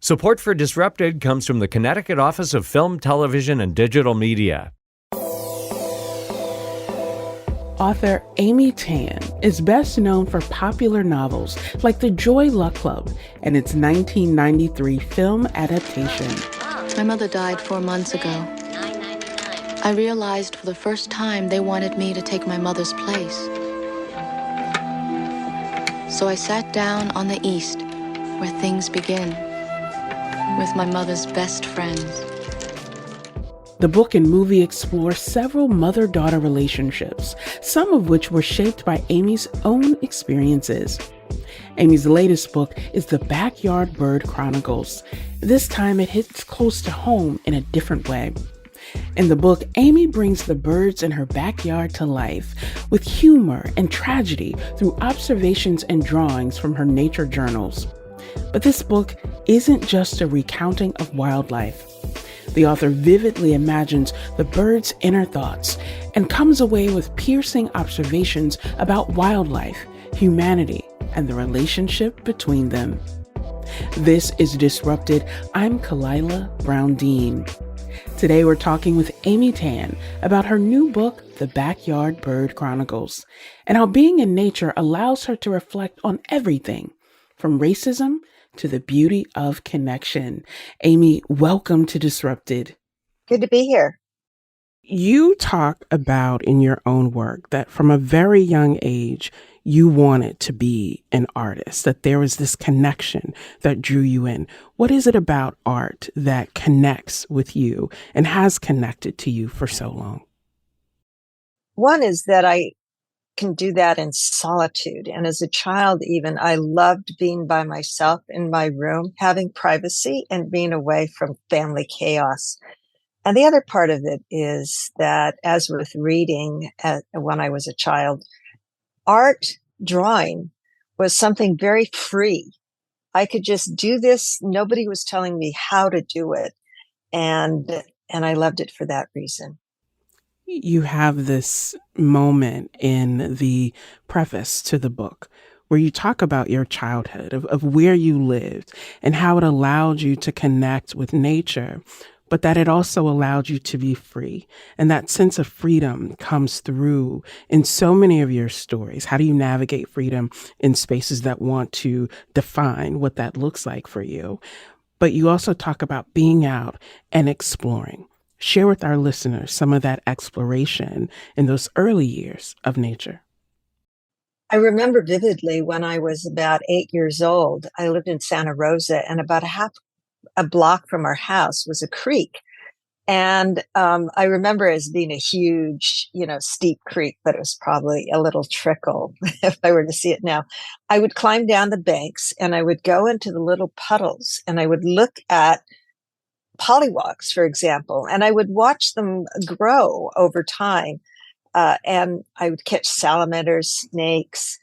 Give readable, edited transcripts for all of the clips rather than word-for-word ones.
Support for Disrupted comes from the Connecticut Office of Film, Television, and Digital Media. Author Amy Tan is best known for popular novels like The Joy Luck Club and its 1993 film adaptation. My mother died 4 months ago. I realized for the first time they wanted me to take my mother's place. So I sat down on the east, where things begin, with my mother's best friends. The book and movie explore several mother-daughter relationships, some of which were shaped by Amy's own experiences. Amy's latest book is The Backyard Bird Chronicles. This time it hits close to home in a different way. In the book, Amy brings the birds in her backyard to life with humor and tragedy through observations and drawings from her nature journals. But this book isn't just a recounting of wildlife. The author vividly imagines the bird's inner thoughts and comes away with piercing observations about wildlife, humanity, and the relationship between them. This is Disrupted. I'm Kalila Brown-Dean. Today we're talking with Amy Tan about her new book, The Backyard Bird Chronicles, and how being in nature allows her to reflect on everything from racism to the beauty of connection. Amy, welcome to Disrupted. Good to be here. You talk about in your own work that from a very young age, you wanted to be an artist, that there was this connection that drew you in. What is it about art that connects with you and has connected to you for so long? One is that I can do that in solitude. And as a child, even, I loved being by myself in my room, having privacy and being away from family chaos. And the other part of it is that, as with reading when I was a child, art, drawing was something very free. I could just do this. Nobody was telling me how to do it. And I loved it for that reason. You have this moment in the preface to the book where you talk about your childhood, of where you lived and how it allowed you to connect with nature, but that it also allowed you to be free. And that sense of freedom comes through in so many of your stories. How do you navigate freedom in spaces that want to define what that looks like for you? But you also talk about being out and exploring. Share with our listeners some of that exploration in those early years of nature. I remember vividly when I was about 8 years old, I lived in Santa Rosa, and about a block from our house was a creek. And I remember it as being a huge, steep creek, but it was probably a little trickle if I were to see it now. I would climb down the banks and I would go into the little puddles and I would look at pollywogs, for example, and I would watch them grow over time. And I would catch salamanders, snakes,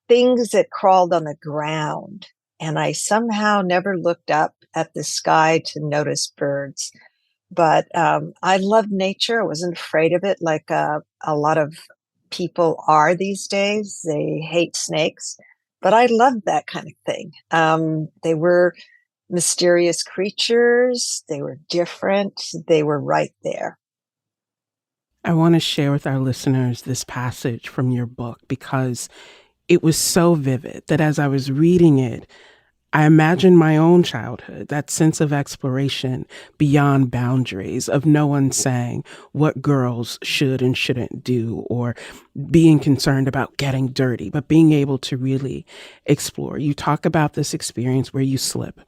things that crawled on the ground. And I somehow never looked up at the sky to notice birds. But I loved nature. I wasn't afraid of it like a lot of people are these days. They hate snakes. But I loved that kind of thing. They were mysterious creatures. They were different. They were right there. I want to share with our listeners this passage from your book because it was so vivid that as I was reading it, I imagined my own childhood, that sense of exploration beyond boundaries, of no one saying what girls should and shouldn't do or being concerned about getting dirty, but being able to really explore. You talk about this experience where you slip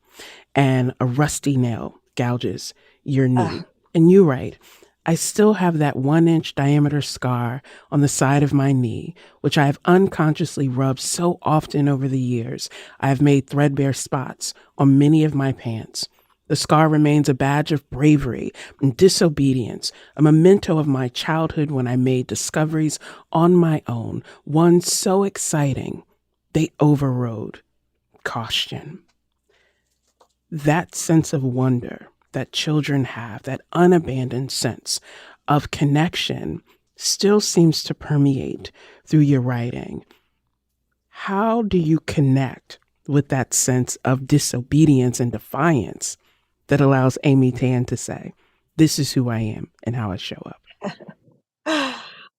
and a rusty nail gouges your knee. And you write, I still have that 1-inch diameter scar on the side of my knee, which I have unconsciously rubbed so often over the years. I have made threadbare spots on many of my pants. The scar remains a badge of bravery and disobedience, a memento of my childhood when I made discoveries on my own, one so exciting they overrode caution. That sense of wonder that children have, that unabandoned sense of connection, still seems to permeate through your writing. How do you connect with that sense of disobedience and defiance that allows Amy Tan to say, this is who I am and how I show up?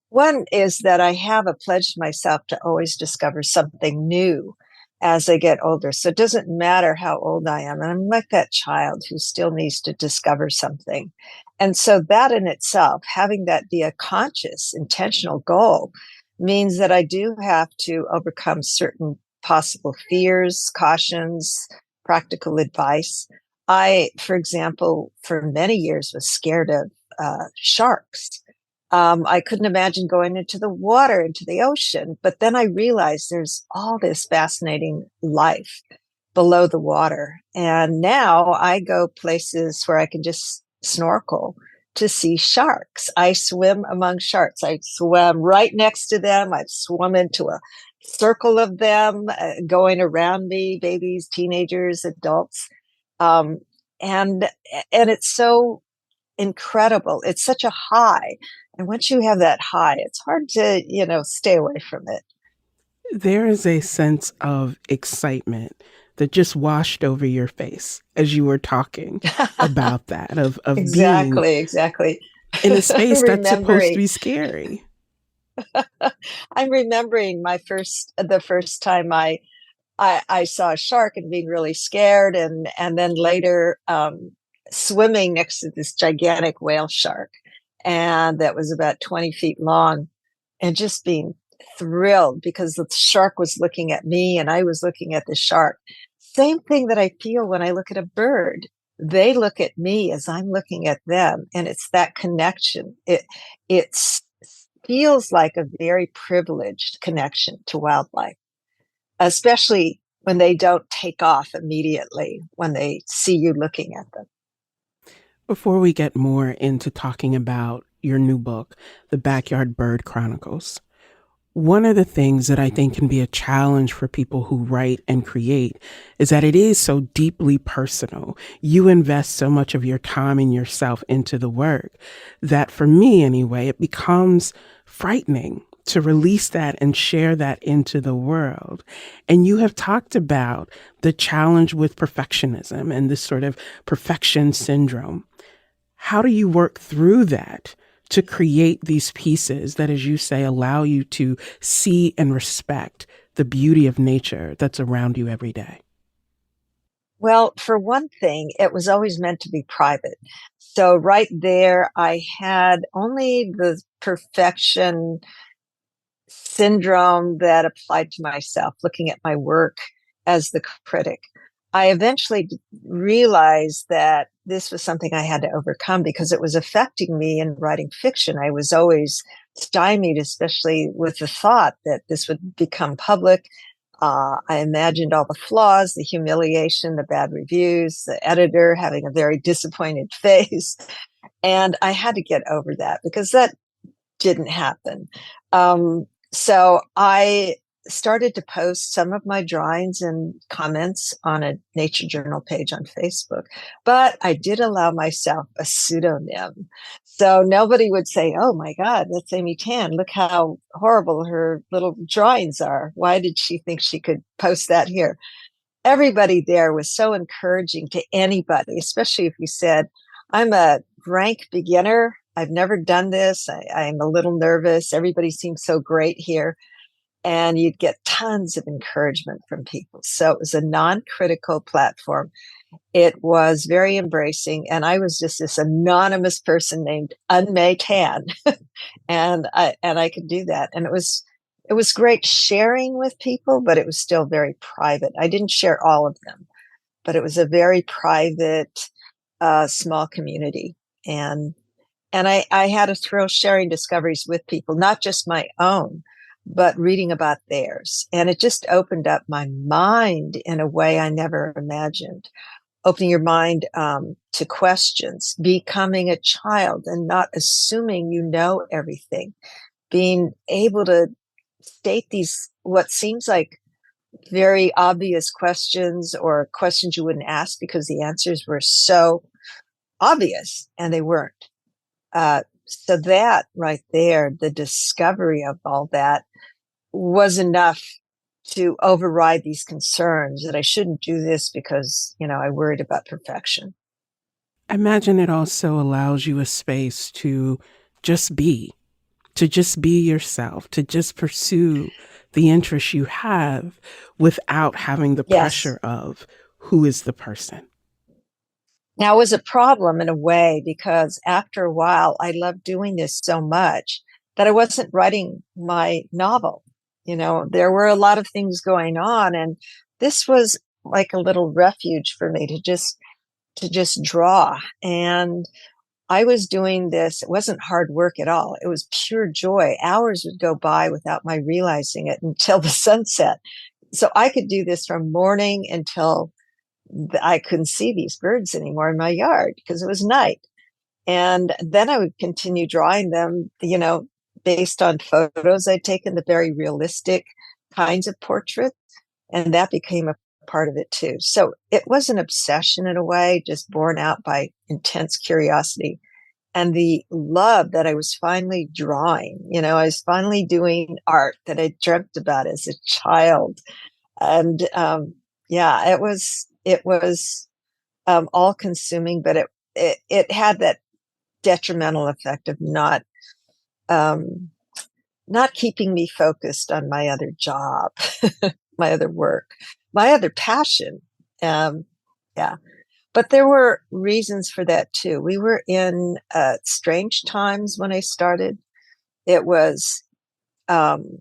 One is that I have a pledge to myself to always discover something new as I get older. So it doesn't matter how old I am. And I'm like that child who still needs to discover something. And so that in itself, having that be a conscious, intentional goal, means that I do have to overcome certain possible fears, cautions, practical advice. I, for example, for many years was scared of sharks. I couldn't imagine going into the water, into the ocean. But then I realized there's all this fascinating life below the water. And now I go places where I can just snorkel to see sharks. I swim among sharks. I swim right next to them. I've swum into a circle of them going around me, babies, teenagers, adults. Um, and it's so incredible. It's such a high. And once you have that high, it's hard to, stay away from it. There is a sense of excitement that just washed over your face as you were talking about that, of being Exactly. in a space that's supposed to be scary. I'm remembering the first time I saw a shark and being really scared, and then later swimming next to this gigantic whale shark, and that was about 20 feet long, and just being thrilled because the shark was looking at me and I was looking at the shark. Same thing that I feel when I look at a bird. They look at me as I'm looking at them, and it's that connection. It feels like a very privileged connection to wildlife, especially when they don't take off immediately when they see you looking at them. Before we get more into talking about your new book, The Backyard Bird Chronicles, one of the things that I think can be a challenge for people who write and create is that it is so deeply personal. You invest so much of your time and yourself into the work that, for me anyway, it becomes frightening to release that and share that into the world. And you have talked about the challenge with perfectionism and this sort of perfection syndrome. How do you work through that to create these pieces that, as you say, allow you to see and respect the beauty of nature that's around you every day? Well, for one thing, it was always meant to be private. So right there, I had only the perfection syndrome that applied to myself, looking at my work as the critic. I eventually realized that this was something I had to overcome because it was affecting me in writing fiction. I was always stymied, especially with the thought that this would become public. I imagined all the flaws, the humiliation, the bad reviews, the editor having a very disappointed face. And I had to get over that because that didn't happen. So I started to post some of my drawings and comments on a nature journal page on Facebook, but I did allow myself a pseudonym. So nobody would say, oh my God, that's Amy Tan. Look how horrible her little drawings are. Why did she think she could post that here? Everybody there was so encouraging to anybody, especially if you said, I'm a rank beginner. I've never done this. I'm a little nervous. Everybody seems so great here. And you'd get tons of encouragement from people. So it was a non-critical platform. It was very embracing. And I was just this anonymous person named Unmay Tan. and I could do that. And it was great sharing with people, but it was still very private. I didn't share all of them, but it was a very private, small community. And I had a thrill sharing discoveries with people, not just my own, but reading about theirs. And it just opened up my mind in a way I never imagined. Opening your mind to questions, becoming a child and not assuming you know everything, being able to state these, what seems like very obvious questions or questions you wouldn't ask because the answers were so obvious and they weren't. So that right there, the discovery of all that was enough to override these concerns that I shouldn't do this because, I worried about perfection. I imagine it also allows you a space just be, to just be yourself, to just pursue the interests you have without having the Yes. pressure of who is the person. Now, it was a problem in a way because after a while, I loved doing this so much that I wasn't writing my novel. There were a lot of things going on, and this was like a little refuge for me to just draw. And I was doing this. It wasn't hard work at all. It was pure joy. Hours would go by without my realizing it until the sunset. So I could do this from morning until I couldn't see these birds anymore in my yard because it was night. And then I would continue drawing them, based on photos I'd taken, the very realistic kinds of portraits. And that became a part of it too. So it was an obsession in a way, just born out by intense curiosity and the love that I was finally drawing. I was finally doing art that I dreamt about as a child. And yeah, it was all consuming, but it had that detrimental effect of um, not keeping me focused on my other job, my other work, my other passion. Yeah, but there were reasons for that too. We were in strange times when I started. It was um,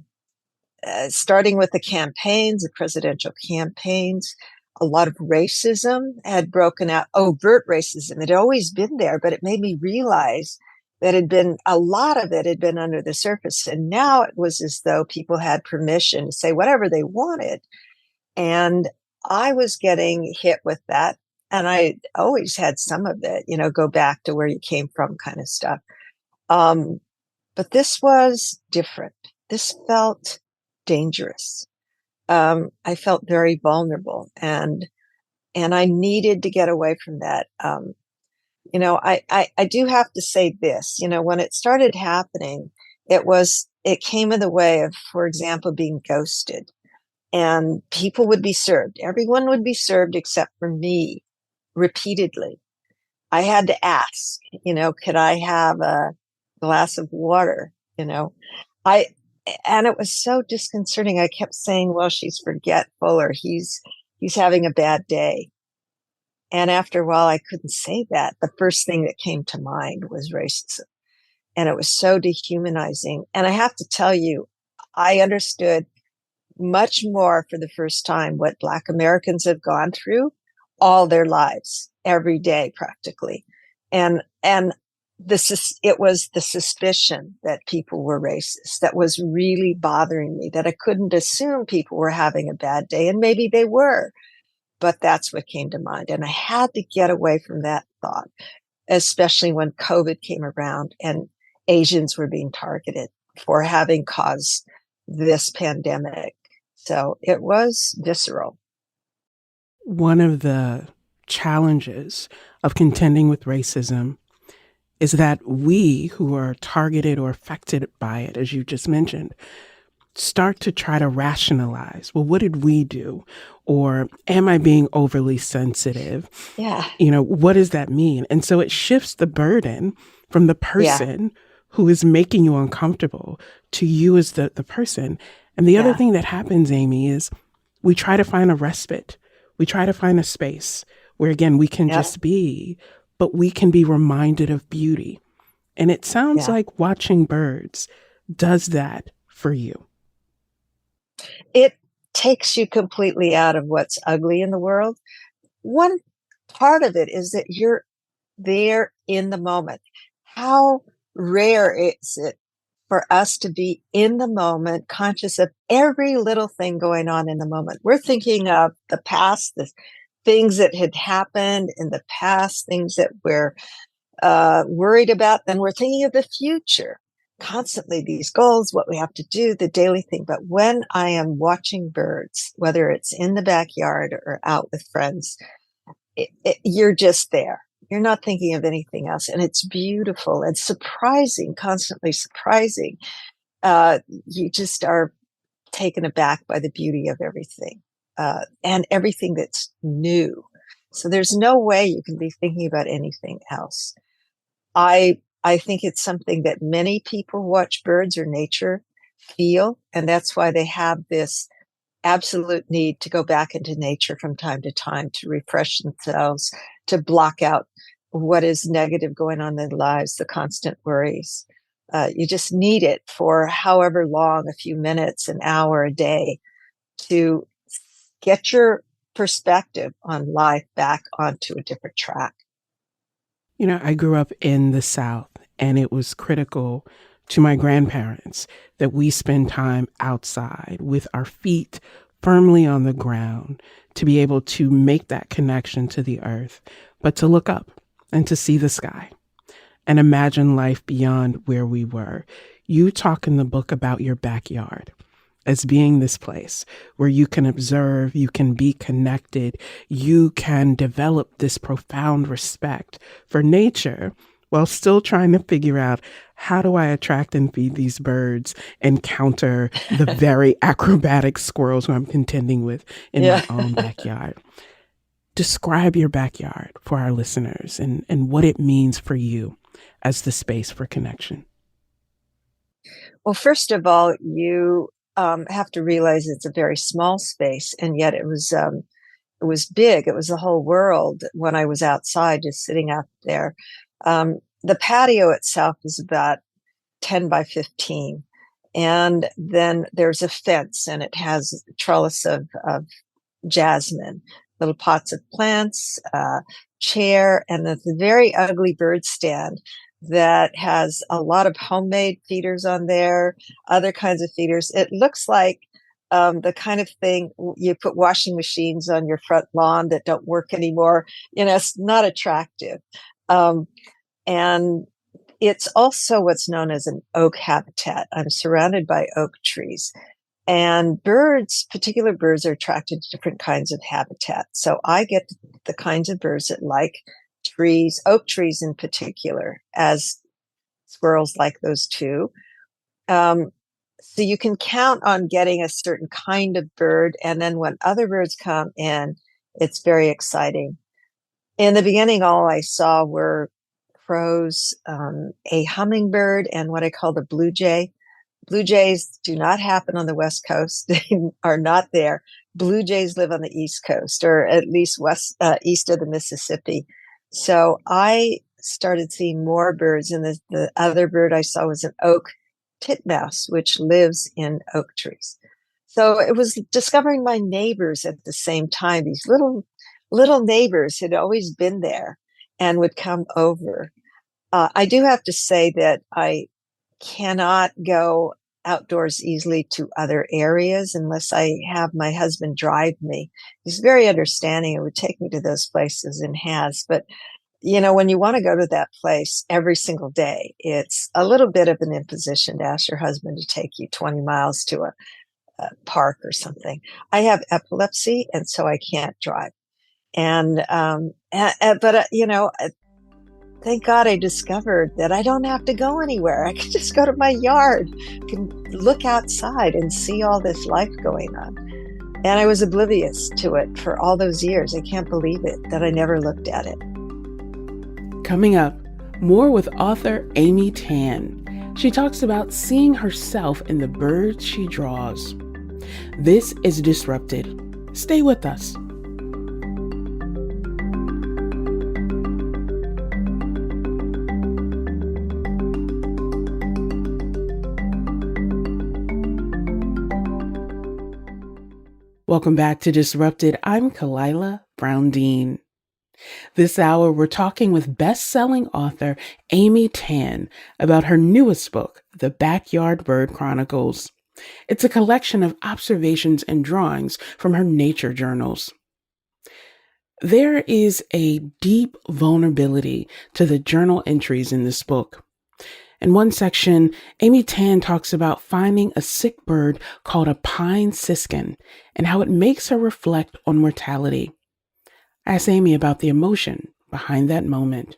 starting with the campaigns, the presidential campaigns. A lot of racism had broken out, overt racism. It had always been there, but it made me realize that a lot of it had been under the surface. And now it was as though people had permission to say whatever they wanted. And I was getting hit with that. And I always had some of it, go back to where you came from kind of stuff. But this was different. This felt dangerous. I felt very vulnerable, and I needed to get away from that. I do have to say this. When it started happening, it came in the way of, for example, being ghosted, and people would be served. Everyone would be served except for me, repeatedly. I had to ask, could I have a glass of water? I, and it was so disconcerting. I kept saying, well, she's forgetful or he's having a bad day. And after a while, I couldn't say that. The first thing that came to mind was racism. And it was so dehumanizing. And I have to tell you, I understood much more for the first time what Black Americans have gone through all their lives, every day practically. And it was the suspicion that people were racist that was really bothering me, that I couldn't assume people were having a bad day, and maybe they were, but that's what came to mind. And I had to get away from that thought, especially when COVID came around and Asians were being targeted for having caused this pandemic. So it was visceral. One of the challenges of contending with racism is that we who are targeted or affected by it, as you just mentioned, start to try to rationalize, well, what did we do? Or am I being overly sensitive? Yeah. What does that mean? And so it shifts the burden from the person who is making you uncomfortable to you as the person. And the other thing that happens, Amy, is we try to find a respite. We try to find a space where, again, we can just be, but we can be reminded of beauty. And it sounds like watching birds does that for you. It takes you completely out of what's ugly in the world. One part of it is that you're there in the moment. How rare is it for us to be in the moment, conscious of every little thing going on in the moment? We're thinking of the past, the things that had happened in the past, things that we're worried about. Then we're thinking of the future, constantly these goals, what we have to do, the daily thing. But when I am watching birds, whether it's in the backyard or out with friends, you're just there. You're not thinking of anything else. And it's beautiful and surprising, constantly surprising. You just are taken aback by the beauty of everything, and everything that's new. So there's no way you can be thinking about anything else. I think it's something that many people who watch birds or nature feel, and that's why they have this absolute need to go back into nature from time to time to refresh themselves, to block out what is negative going on in their lives, the constant worries. You just need it for however long, a few minutes, an hour, a day, to get your perspective on life back onto a different track. You know, I grew up in the South, and it was critical to my grandparents that we spend time outside with our feet firmly on the ground to be able to make that connection to the earth, but to look up and to see the sky and imagine life beyond where we were. You talk in the book about your backyard as being this place where you can observe, you can be connected, you can develop this profound respect for nature while still trying to figure out, how do I attract and feed these birds and counter the very acrobatic squirrels who I'm contending with in Yeah. my own backyard? Describe your backyard for our listeners and what it means for you as the space for connection. Well, first of all, you have to realize it's a very small space, and yet it was big. It was the whole world when I was outside, just sitting out there. The patio itself is about 10 by 15. And then there's a fence, and it has a trellis of jasmine, little pots of plants, chair, and the very ugly bird stand that has a lot of homemade feeders on there, other kinds of feeders. It looks like the kind of thing you put washing machines on your front lawn that don't work anymore. It's not attractive. And it's also what's known as an oak habitat. I'm surrounded by oak trees. And birds, particular birds, are attracted to different kinds of habitat. So I get the kinds of birds that like trees, oak trees in particular, as squirrels like those too. So you can count on getting a certain kind of bird. And then when other birds come in, it's very exciting. In the beginning, all I saw were crows, a hummingbird, and what I call the blue jay. Blue jays do not happen on the West Coast. They are not there. Blue jays live on the East Coast, or at least east of the Mississippi. So I started seeing more birds, and the other bird I saw was an oak titmouse, which lives in oak trees. So it was discovering my neighbors at the same time. These little neighbors had always been there and would come over. I do have to say that I cannot go outdoors easily to other areas unless I have my husband drive me. He's very understanding and would take me to those places, and has. But, when you want to go to that place every single day, it's a little bit of an imposition to ask your husband to take you 20 miles to a park or something. I have epilepsy, and so I can't drive. Thank God I discovered that I don't have to go anywhere. I can just go to my yard, can look outside and see all this life going on. And I was oblivious to it for all those years. I can't believe it that I never looked at it. Coming up, more with author Amy Tan. She talks about seeing herself in the birds she draws. This is Disrupted. Stay with us. Welcome back to Disrupted. I'm Kalila Brown-Dean. This hour, we're talking with best-selling author Amy Tan about her newest book, The Backyard Bird Chronicles. It's a collection of observations and drawings from her nature journals. There is a deep vulnerability to the journal entries in this book. In one section, Amy Tan talks about finding a sick bird called a pine siskin and how it makes her reflect on mortality. I asked Amy about the emotion behind that moment.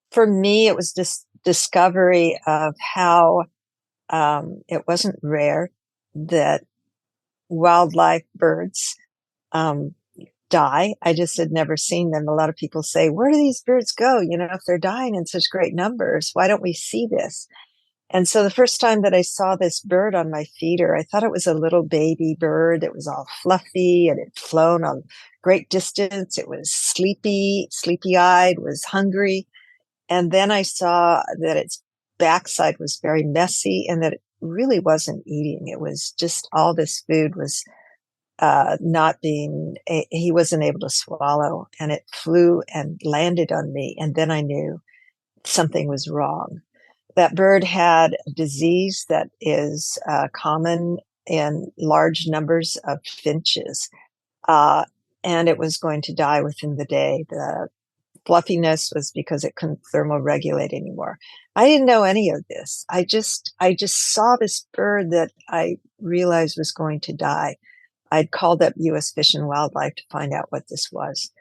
For me, it was this discovery of how it wasn't rare. that wildlife birds um, die. I just had never seen them. A lot of people say, where do these birds go? If they're dying in such great numbers, why don't we see this? And so the first time that I saw this bird on my feeder, I thought it was a little baby bird. It was all fluffy and it had flown a great distance. It was sleepy eyed, was hungry. And then I saw that its backside was very messy and that it really wasn't eating. It was just all this food was not being, he wasn't able to swallow, and it flew and landed on me. And then I knew something was wrong. That bird had a disease that is common in large numbers of finches, uh, and it was going to die within the day. The fluffiness was because it couldn't thermoregulate anymore. I didn't know any of this. I just saw this bird that I realized was going to die. I'd called up U.S. Fish and Wildlife to find out what this was.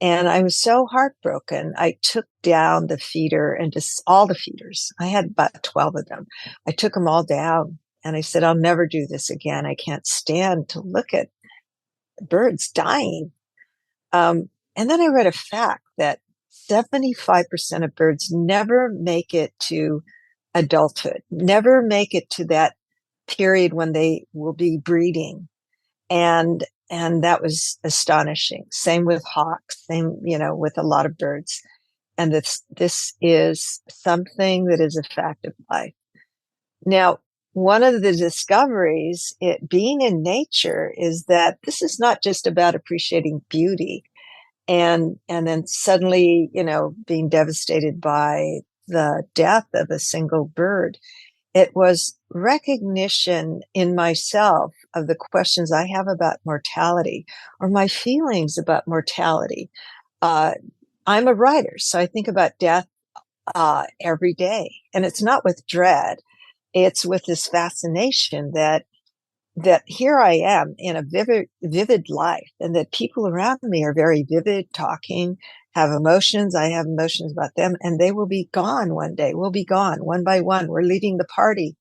And I was so heartbroken. I took down the feeder and just all the feeders. I had about 12 of them. I took them all down and I said, I'll never do this again. I can't stand to look at birds dying. And then I read a fact that 75% of birds never make it to adulthood, never make it to that period when they will be breeding. And that was astonishing. Same with hawks, same, with a lot of birds. And this is something that is a fact of life. Now, one of the discoveries, it being in nature, is that this is not just about appreciating beauty and then suddenly, being devastated by the death of a single bird. It was recognition in myself of the questions I have about mortality or my feelings about mortality. Uh, I'm a writer, so I think about death every day, and it's not with dread. It's with this fascination that here I am in a vivid life, and that people around me are very vivid, talking, have emotions. I have emotions about them, and they will be gone one day. We'll be gone one by one. We're leaving the party.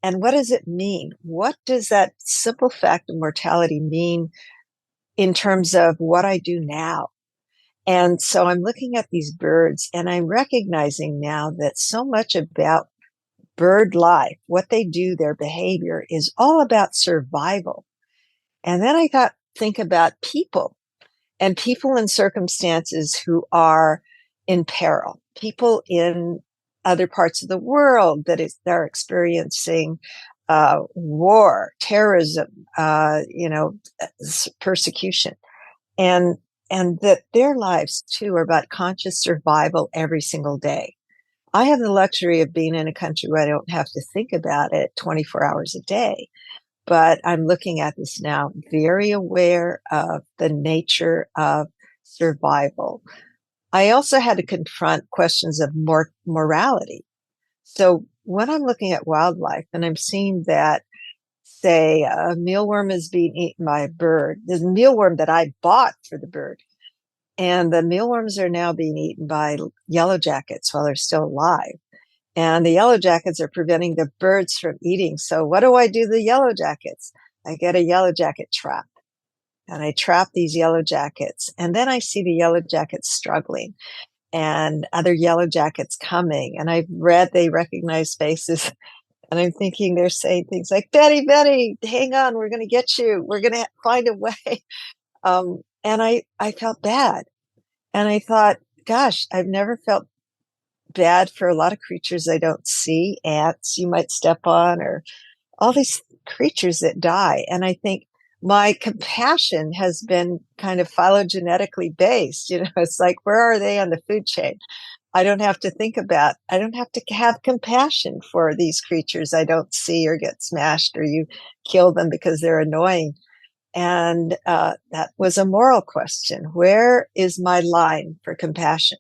And what does it mean? What does that simple fact of mortality mean in terms of what I do now? And so I'm looking at these birds and I'm recognizing now that so much about bird life, what they do, their behavior is all about survival. And then think about people and people in circumstances who are in peril, people in other parts of the world that are experiencing war, terrorism, persecution, and that their lives too are about conscious survival every single day. I have the luxury of being in a country where I don't have to think about it 24 hours a day. But I'm looking at this now, very aware of the nature of survival. I also had to confront questions of morality. So when I'm looking at wildlife and I'm seeing that, say, a mealworm is being eaten by a bird, there's a mealworm that I bought for the bird, and the mealworms are now being eaten by yellow jackets while they're still alive. And the yellow jackets are preventing the birds from eating. So what do I do to the yellow jackets? I get a yellow jacket trap and I trap these yellow jackets. And then I see the yellow jackets struggling and other yellow jackets coming. And I've read they recognize faces, and I'm thinking they're saying things like, Betty, Betty, hang on. We're going to get you. We're going to find a way. And I felt bad. And I thought, gosh, I've never felt bad for a lot of creatures I don't see, ants you might step on, or all these creatures that die. And I think my compassion has been kind of phylogenetically based. It's like, where are they on the food chain? I don't have to have compassion for these creatures I don't see, or get smashed, or you kill them because they're annoying. And that was a moral question. Where is my line for compassion?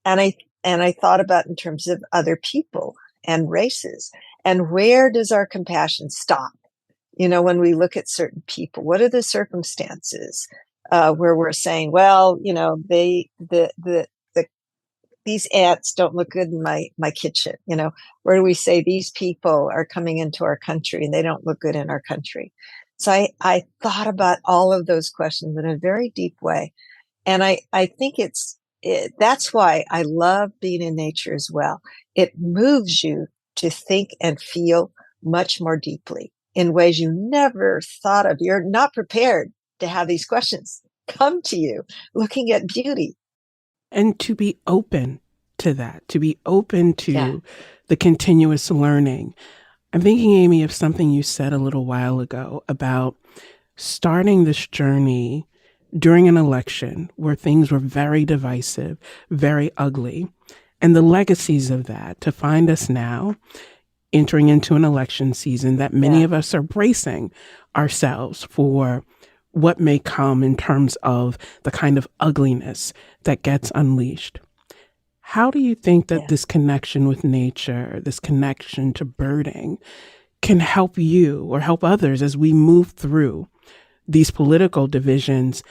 And I thought about in terms of other people and races, and where does our compassion stop? When we look at certain people, what are the circumstances where we're saying, well, the these ants don't look good in my kitchen? Where do we say these people are coming into our country and they don't look good in our country? So I thought about all of those questions in a very deep way. And I think that's why I love being in nature as well. It moves you to think and feel much more deeply in ways you never thought of. You're not prepared to have these questions come to you, looking at beauty. And to be open to that, to be open to Yeah. the continuous learning. I'm thinking, Amy, of something you said a little while ago about starting this journey during an election where things were very divisive, very ugly, and the legacies of that to find us now entering into an election season that many of us are bracing ourselves for what may come in terms of the kind of ugliness that gets unleashed. How do you think that this connection with nature, this connection to birding, can help you or help others as we move through these political divisions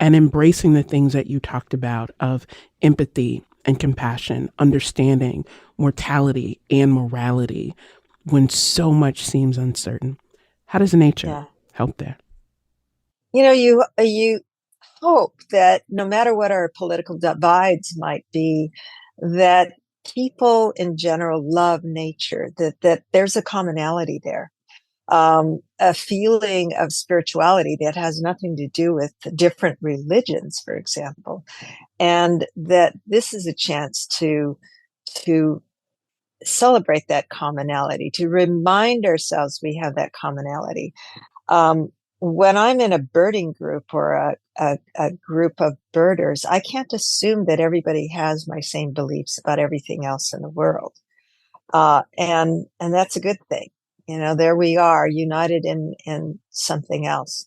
and embracing the things that you talked about of empathy and compassion, understanding mortality and morality when so much seems uncertain? How does nature help there? You hope that no matter what our political divides might be, that people in general love nature, that there's a commonality there, a feeling of spirituality that has nothing to do with different religions, for example, and that this is a chance to celebrate that commonality, to remind ourselves we have that commonality. When I'm in a birding group or a group of birders, I can't assume that everybody has my same beliefs about everything else in the world. And that's a good thing. There we are, united in something else.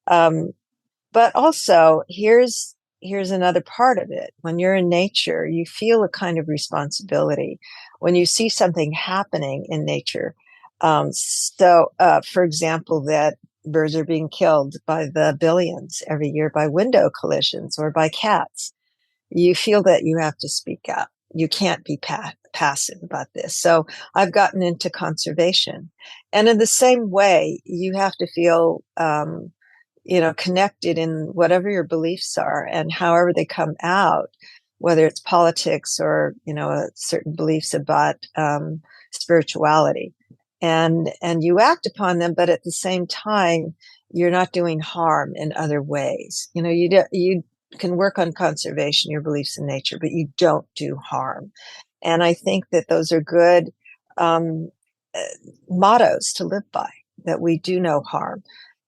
But also here's another part of it. When you're in nature, you feel a kind of responsibility when you see something happening in nature. For example, that birds are being killed by the billions every year by window collisions or by cats. You feel that you have to speak up. You can't be passive about this. So I've gotten into conservation. And in the same way, you have to feel, connected in whatever your beliefs are and however they come out, whether it's politics or, certain beliefs about spirituality. And you act upon them, but at the same time, you're not doing harm in other ways. You can work on conservation, your beliefs in nature, but you don't do harm. And I think that those are good mottos to live by, that we do no harm.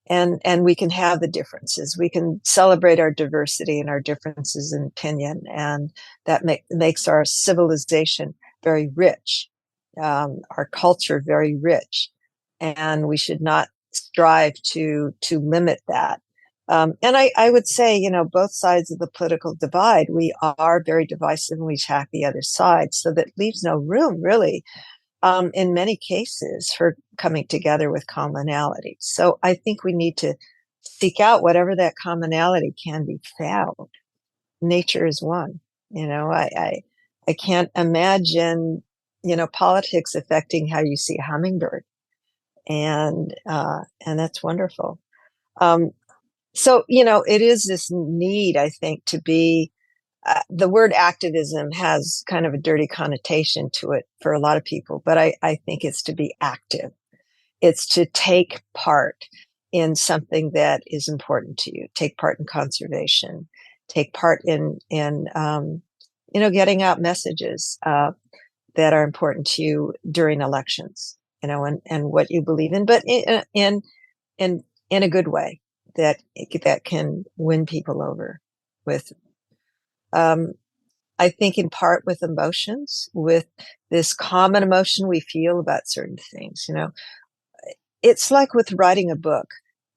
And we can have the differences. We can celebrate our diversity and our differences in opinion. And that makes our civilization very rich, our culture very rich. And we should not strive to limit that. And I would say, both sides of the political divide, we are very divisive and we attack the other side. So that leaves no room, really, in many cases, for coming together with commonality. So I think we need to seek out whatever that commonality can be found. Nature is one. I can't imagine, politics affecting how you see a hummingbird. And that's wonderful. So, it is this need, I think, to be, the word activism has kind of a dirty connotation to it for a lot of people, but I think it's to be active. It's to take part in something that is important to you, take part in conservation, take part in getting out messages, that are important to you during elections, and what you believe in, but in a good way that can win people over with, I think in part with emotions, with this common emotion we feel about certain things. It's like with writing a book.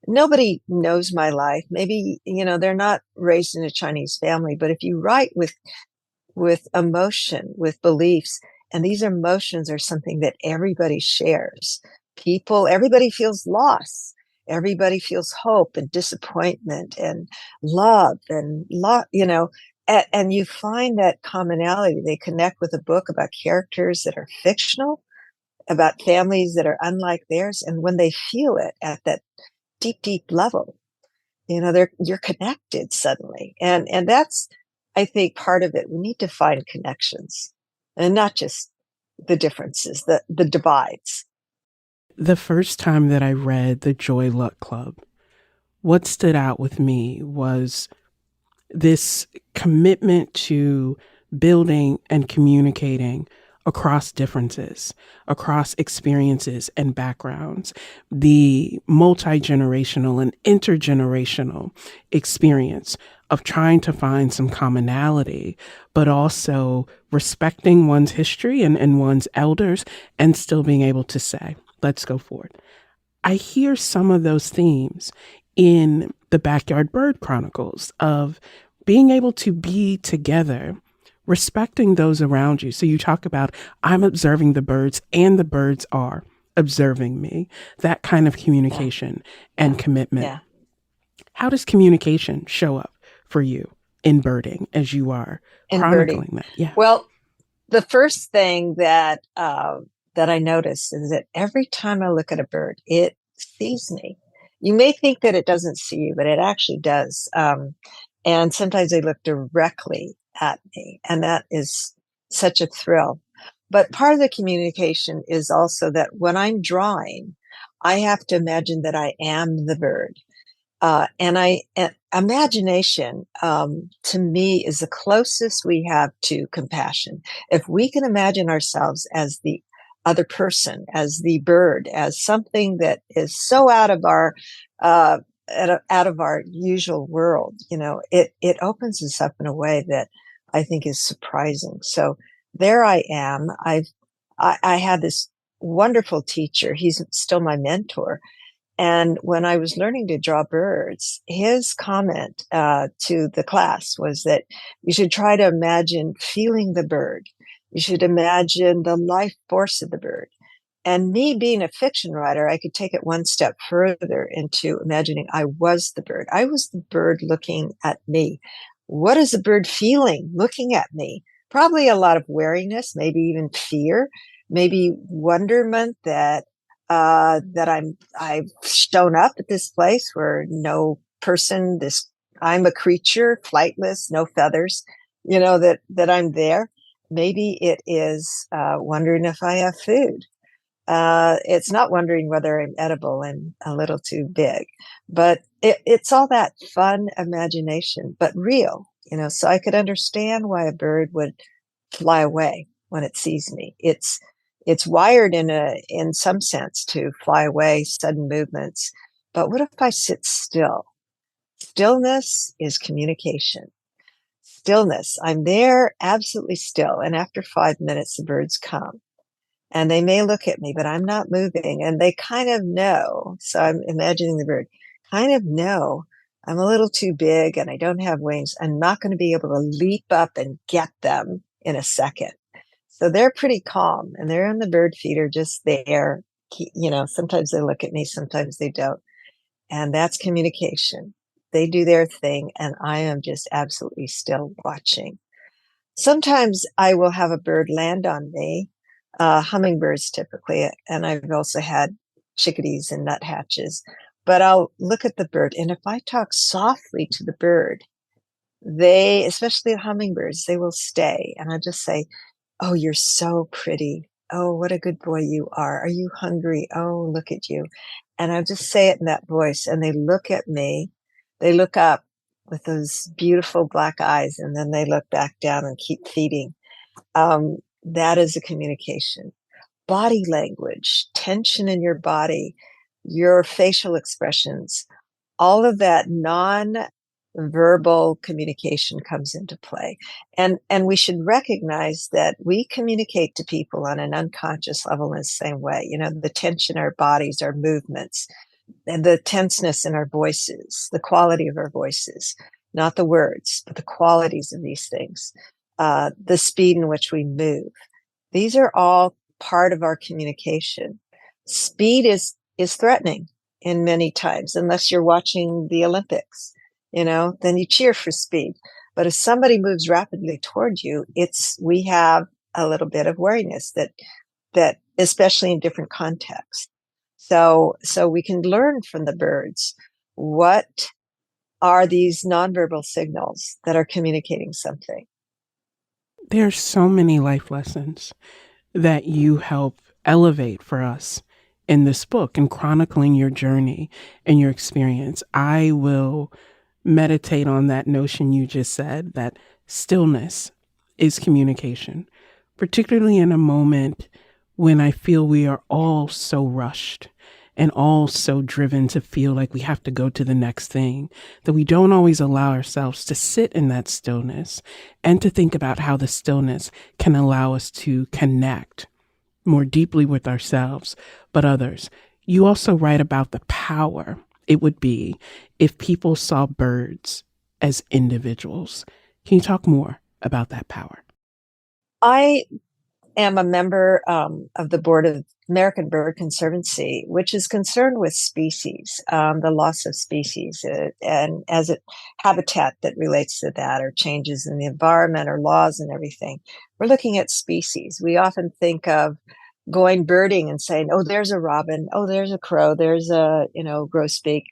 Nobody knows my life. Maybe, they're not raised in a Chinese family, but if you write with emotion, with beliefs, and these emotions are something that everybody shares. Everybody feels loss. Everybody feels hope and disappointment and love and and you find that commonality. They connect with a book about characters that are fictional, about families that are unlike theirs. And when they feel it at that deep, deep level, you're connected suddenly. And that's, I think, part of it. We need to find connections and not just the differences, the divides. The first time that I read The Joy Luck Club, what stood out with me was this commitment to building and communicating across differences, across experiences and backgrounds, the multi-generational and intergenerational experience of trying to find some commonality, but also respecting one's history and one's elders and still being able to say, let's go forward. I hear some of those themes in the Backyard Bird Chronicles of being able to be together, respecting those around you. So you talk about, I'm observing the birds and the birds are observing me, that kind of communication and commitment. Yeah. How does communication show up for you in birding as you are In chronicling birding. that? Yeah. Well, the first thing that I notice is that every time I look at a bird, it sees me. You may think that it doesn't see you, but it actually does. And sometimes they look directly at me, and that is such a thrill. But part of the communication is also that when I'm drawing, I have to imagine that I am the bird. Imagination, to me, is the closest we have to compassion. If we can imagine ourselves as the other person, as the bird, as something that is so out of our, out of our usual world, it opens us up in a way that I think is surprising. So there I am. I had this wonderful teacher. He's still my mentor. And when I was learning to draw birds, his comment to the class was that you should try to imagine feeling the bird. You should imagine the life force of the bird. And me being a fiction writer, I could take it one step further into imagining I was the bird. I was the bird looking at me. What is the bird feeling looking at me? Probably a lot of wariness, maybe even fear, maybe wonderment that I've shown up at this place where no person, I'm a creature, flightless, no feathers, that I'm there. Maybe it is wondering if I have food. It's not wondering whether I'm edible and a little too big, but it's all that fun imagination, but real, so I could understand why a bird would fly away when it sees me. It's wired in some sense to fly away, sudden movements. But what if I sit still? Stillness is communication. Stillness. I'm there absolutely still. And after 5 minutes, the birds come and they may look at me, but I'm not moving. And they kind of know. So I'm imagining the bird kind of know I'm a little too big and I don't have wings. I'm not going to be able to leap up and get them in a second. So they're pretty calm and they're in the bird feeder just there. Sometimes they look at me, sometimes they don't. And that's communication. They do their thing and I am just absolutely still watching. Sometimes I will have a bird land on me, hummingbirds typically, and I've also had chickadees and nuthatches. But I'll look at the bird, and if I talk softly to the bird, especially the hummingbirds, they will stay. And I just say, "Oh, you're so pretty. Oh, what a good boy you are. Are you hungry? Oh, look at you." And I'll just say it in that voice. And they look at me. They look up with those beautiful black eyes, and then they look back down and keep feeding. That is a communication. Body language, tension in your body, your facial expressions, all of that non-verbal communication comes into play. And we should recognize that we communicate to people on an unconscious level in the same way. The tension in our bodies, our movements, and the tenseness in our voices, the quality of our voices, not the words, but the qualities of these things, the speed in which we move. These are all part of our communication. Speed is threatening in many times, unless you're watching the Olympics, then you cheer for speed. But if somebody moves rapidly toward you, we have a little bit of wariness that especially in different contexts. So we can learn from the birds what are these nonverbal signals that are communicating something. There's so many life lessons that you help elevate for us in this book and chronicling your journey and your experience. I will meditate on that notion you just said, that stillness is communication, particularly in a moment when I feel we are all so rushed and all so driven to feel like we have to go to the next thing, that we don't always allow ourselves to sit in that stillness and to think about how the stillness can allow us to connect more deeply with ourselves, but others. You also write about the power it would be if people saw birds as individuals. Can you talk more about that power? I am a member of the board of American Bird Conservancy, which is concerned with species, the loss of species, and as it habitat that relates to that, or changes in the environment, or laws and everything. We're looking at species. We often think of going birding and saying, "Oh, there's a robin. Oh, there's a crow. There's a grosbeak,"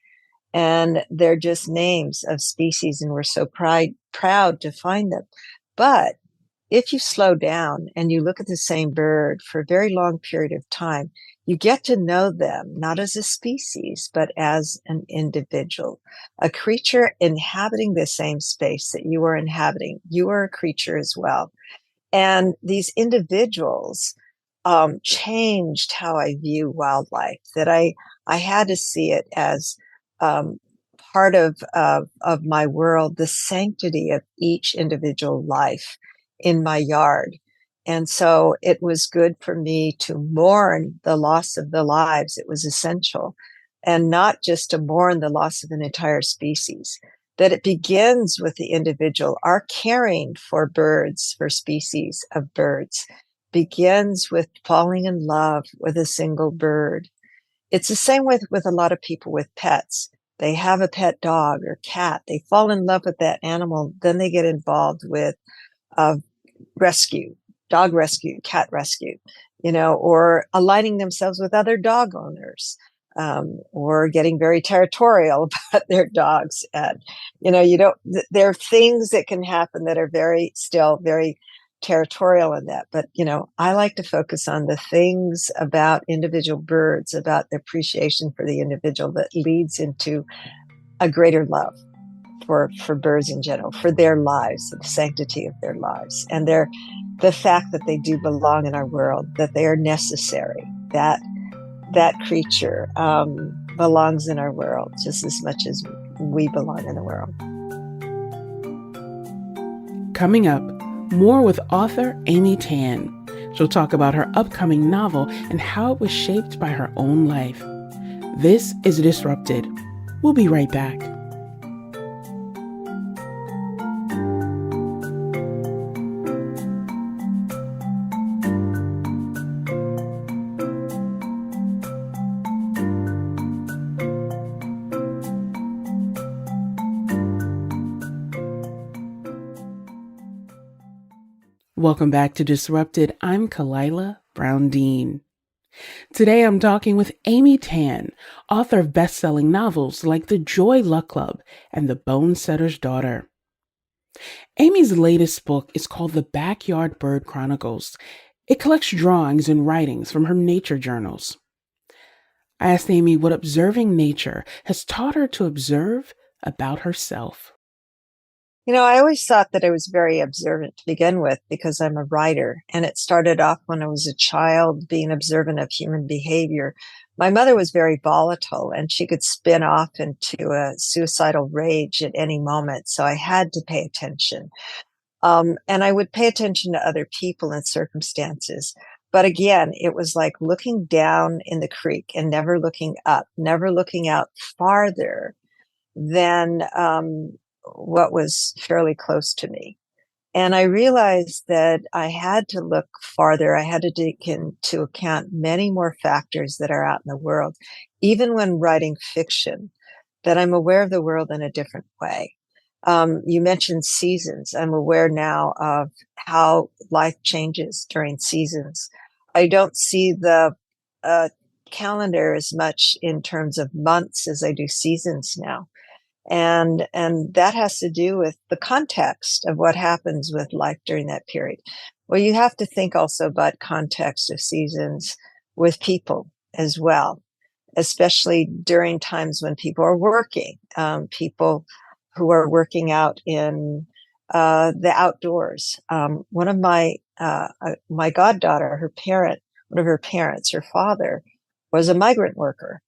and they're just names of species, and we're so proud to find them. But if you slow down and you look at the same bird for a very long period of time, you get to know them not as a species, but as an individual, a creature inhabiting the same space that you are inhabiting. You are a creature as well. And these individuals changed how I view wildlife, that I had to see it as um, part of my world, the sanctity of each individual life in my yard. And so it was good for me to mourn the loss of the lives. It was essential. And not just to mourn the loss of an entire species, that it begins with the individual. Our caring for birds, for species of birds, begins with falling in love with a single bird. It's the same with a lot of people with pets. They have a pet dog or cat. They fall in love with that animal. Then they get involved with rescue, dog rescue, cat rescue, or aligning themselves with other dog owners, or getting very territorial about their dogs. And, there are things that can happen that are still very territorial in that. But, I like to focus on the things about individual birds, about the appreciation for the individual that leads into a greater love for birds in general, for their lives, the sanctity of their lives, and the fact that they do belong in our world, that they are necessary, that creature belongs in our world just as much as we belong in the world. Coming up, more with author Amy Tan. She'll talk about her upcoming novel and how it was shaped by her own life. This is Disrupted. We'll be right back. Welcome back to Disrupted. I'm Kalila Brown-Dean. Today I'm talking with Amy Tan, author of best-selling novels like The Joy Luck Club and The Bone Setter's Daughter. Amy's latest book is called The Backyard Bird Chronicles. It collects drawings and writings from her nature journals. I asked Amy what observing nature has taught her to observe about herself. I always thought that I was very observant to begin with because I'm a writer. And it started off when I was a child, being observant of human behavior. My mother was very volatile and she could spin off into a suicidal rage at any moment. So I had to pay attention. And I would pay attention to other people and circumstances. But again, it was like looking down in the creek and never looking up, never looking out farther than what was fairly close to me. And I realized that I had to look farther. I had to take into account many more factors that are out in the world, even when writing fiction, that I'm aware of the world in a different way. You mentioned seasons. I'm aware now of how life changes during seasons. I don't see the uh, calendar as much in terms of months as I do seasons now. And that has to do with the context of what happens with life during that period. Well, you have to think also about context of seasons with people as well, especially during times when people are working, people who are working out in the outdoors. One of my goddaughter, one of her parents, her father, was a migrant worker,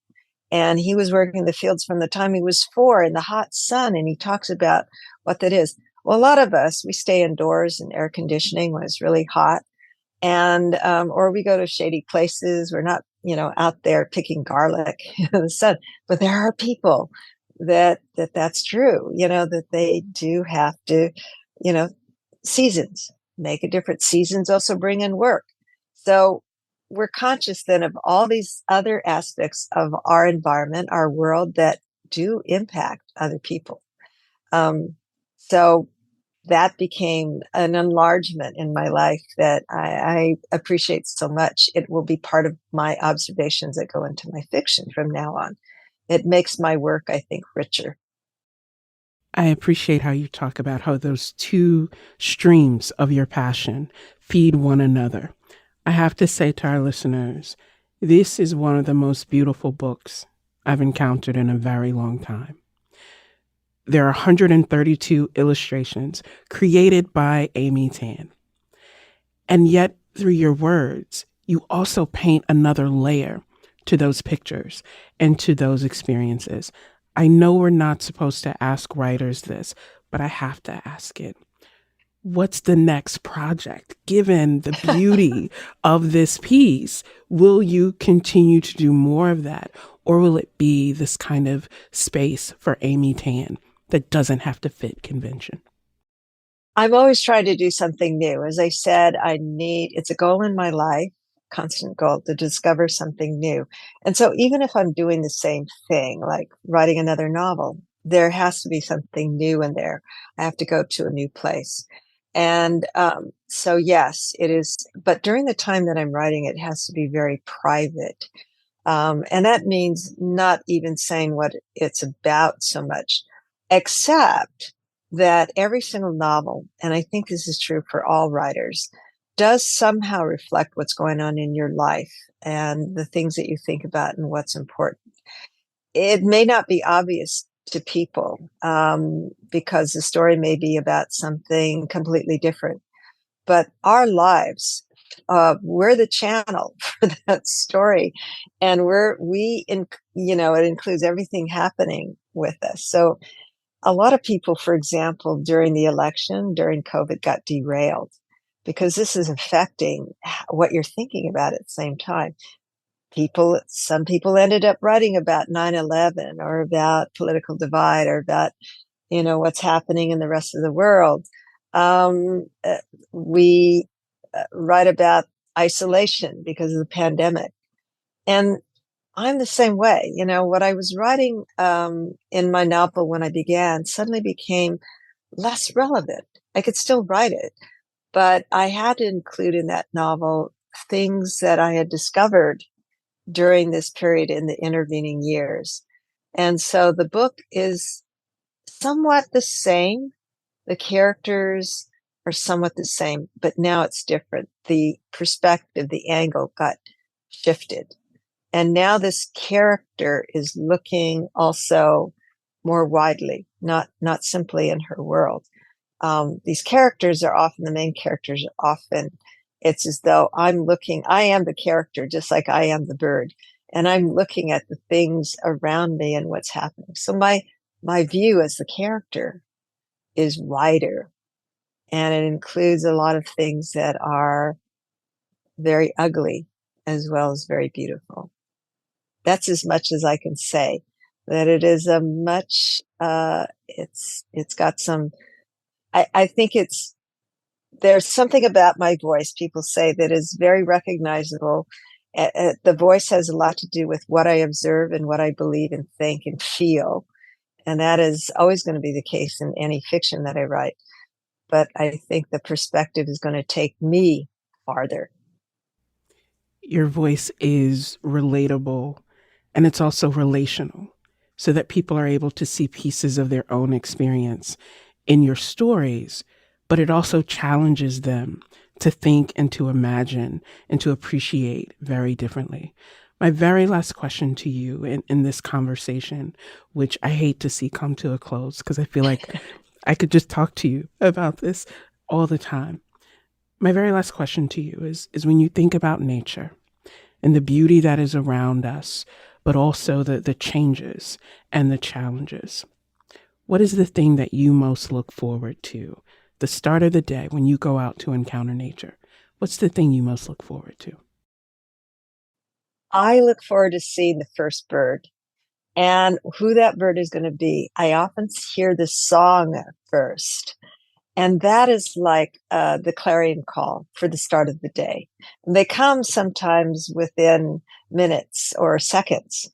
and he was working in the fields from the time he was 4 in the hot sun. And he talks about what that is. Well, a lot of us, we stay indoors in air conditioning when it's really hot, and or we go to shady places. We're not, out there picking garlic in the sun. But there are people that's true. That they do have to, you know, seasons make a difference. Seasons also bring in work. So we're conscious then of all these other aspects of our environment, our world, that do impact other people. So that became an enlargement in my life that I appreciate so much. It will be part of my observations that go into my fiction from now on. It makes my work, I think, richer. I appreciate how you talk about how those two streams of your passion feed one another. I have to say to our listeners, this is one of the most beautiful books I've encountered in a very long time. There are 132 illustrations created by Amy Tan. And yet, through your words, you also paint another layer to those pictures and to those experiences. I know we're not supposed to ask writers this, but I have to ask it. What's the next project? Given the beauty of this piece, will you continue to do more of that? Or will it be this kind of space for Amy Tan that doesn't have to fit convention? I'm always trying to do something new. As I said, it's a goal in my life, constant goal to discover something new. And so even if I'm doing the same thing, like writing another novel, there has to be something new in there. I have to go to a new place. And so, yes, it is. But during the time that I'm writing, it has to be very private. And that means not even saying what it's about so much, except that every single novel, and I think this is true for all writers, does somehow reflect what's going on in your life and the things that you think about and what's important. It may not be obvious to people because the story may be about something completely different, but our lives, we're the channel for that story, and it includes everything happening with us. So a lot of people, for example, during the election, during COVID, got derailed because this is affecting what you're thinking about at the same time. Some people ended up writing about 9/11 or about political divide or about, what's happening in the rest of the world. We write about isolation because of the pandemic. And I'm the same way. What I was writing in my novel when I began suddenly became less relevant. I could still write it, but I had to include in that novel things that I had discovered during this period in the intervening years. And so the book is somewhat the same. The characters are somewhat the same, but now it's different. The perspective, the angle got shifted. And now this character is looking also more widely, not simply in her world. These characters are often the main characters. Often it's as though I am the character, just like I am the bird. And I'm looking at the things around me and what's happening. So my view as the character is wider, and it includes a lot of things that are very ugly as well as very beautiful. That's as much as I can say. That it is a much, it's got some, I think there's something about my voice, people say, that is very recognizable. The voice has a lot to do with what I observe and what I believe and think and feel. And that is always going to be the case in any fiction that I write. But I think the perspective is going to take me farther. Your voice is relatable and it's also relational so that people are able to see pieces of their own experience in your stories, but it also challenges them to think and to imagine and to appreciate very differently. My very last question to you in this conversation, which I hate to see come to a close because I feel like I could just talk to you about this all the time. My very last question to you is when you think about nature and the beauty that is around us, but also the changes and the challenges, what is the thing that you most look forward to? The start of the day when you go out to encounter nature, what's the thing you most look forward to? I look forward to seeing the first bird and who that bird is going to be. I often hear the song first. And that is like the clarion call for the start of the day. And they come sometimes within minutes or seconds.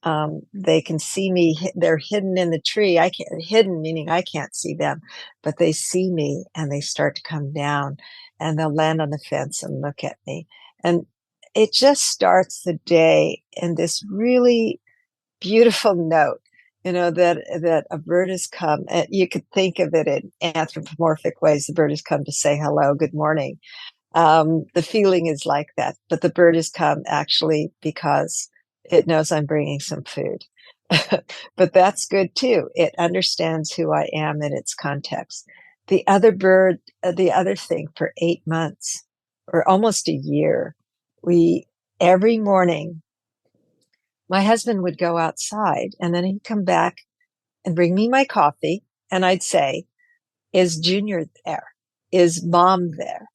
They can see me. They're hidden in the tree. I can't, hidden meaning I can't see them, but they see me and they start to come down and they'll land on the fence and look at me. And it just starts the day in this really beautiful note, that a bird has come. And you could think of it in anthropomorphic ways. The bird has come to say hello, good morning. The feeling is like that, but the bird has come actually because it knows I'm bringing some food. But that's good too. It understands who I am in its context. The other bird, the other thing, for 8 months or almost a year, every morning, my husband would go outside and then he'd come back and bring me my coffee. And I'd say, is Junior there? Is Mom there?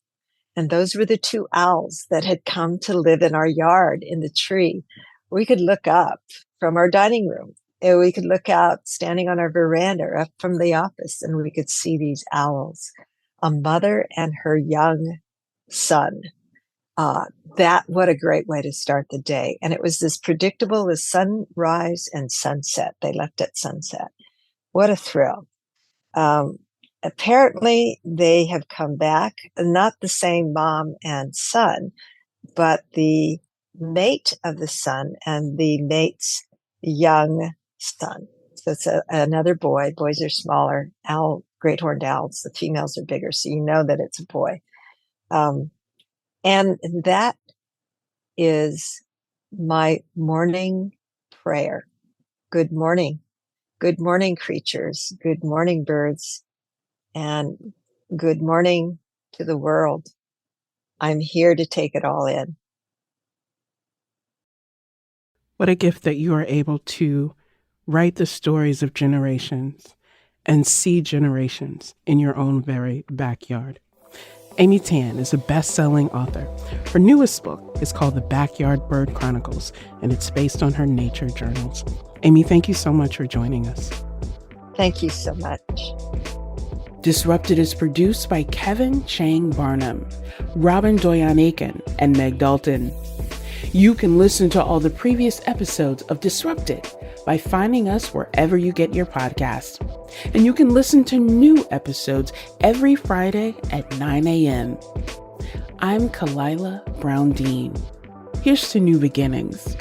And those were the 2 owls that had come to live in our yard in the tree. We could look up from our dining room and we could look out standing on our veranda up from the office and we could see these owls, a mother and her young son. What a great way to start the day. And it was as predictable as sunrise and sunset. They left at sunset. What a thrill. Apparently they have come back, not the same mom and son, but the mate of the son and the mate's young son. So it's another boy. Boys are smaller. Great horned owls. The females are bigger. So you know that it's a boy. And that is my morning prayer. Good morning. Good morning, creatures. Good morning, birds. And good morning to the world. I'm here to take it all in. What a gift that you are able to write the stories of generations and see generations in your own very backyard. Amy Tan is a best-selling author. Her newest book is called The Backyard Bird Chronicles, and it's based on her nature journals. Amy, thank you so much for joining us. Thank you so much. Disrupted is produced by Kevin Chang Barnum, Robin Doyon-Aiken, and Meg Dalton. You can listen to all the previous episodes of Disrupted by finding us wherever you get your podcasts. And you can listen to new episodes every Friday at 9 a.m. I'm Kalila Brown Dean. Here's to new beginnings.